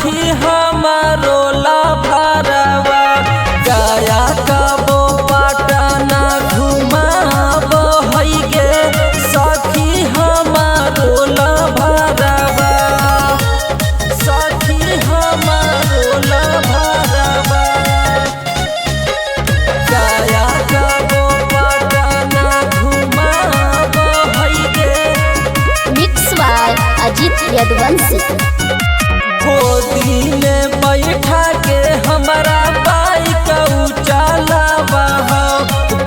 सखी हमारो लभरवा गया कबो पटना घुमाब है गे सखी हमारो लभरवा सखी हमारो लभरवा गया कबो पटना घुमाब है गे। Mix by Ajit Yaduvanshi. गोदी में बैठा के हमारा बाइक चलावा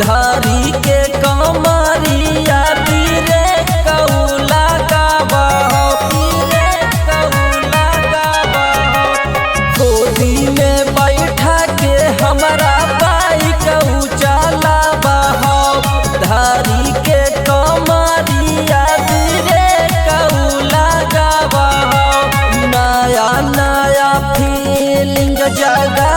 धारी के कमरिया धीरे कौला गावा गोदी में बैठा के हमारा बाइक चलावा धारी के कमरिया धीरे कौला गावा नया नया फीलिंग जगा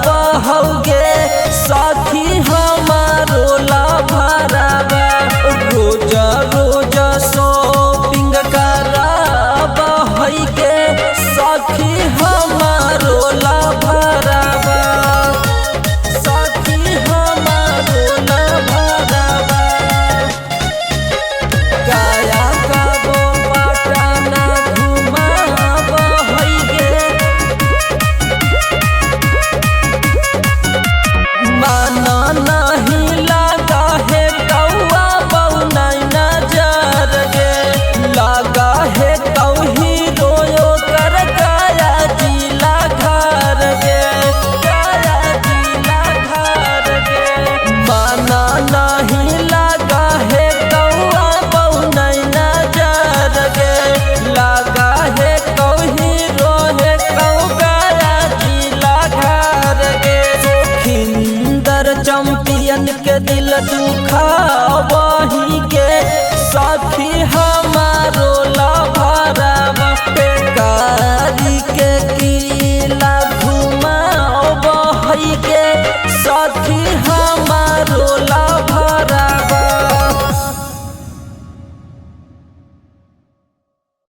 बहोगे सखी हमारो लभरवा रोज रोज शॉपिंग कराब है गे सखी हमारो लभरवा सखी हमारो लभरवा गया कबो पटना घुमाब है गे। माना नहीं लगा है कौआ बौना नजर गे लगा है कौही रोयो कर गया जिला घर गे गया जिला घर गे माना नहीं लगा है कौआ बौना नजर गे लगा है कौही रोहे कौ गया जिला घर गे खिंदर चैंपियन के दिल दुखा वही के सखी हमारो लभरवा बेकारी के किला घुमाब है गे सखी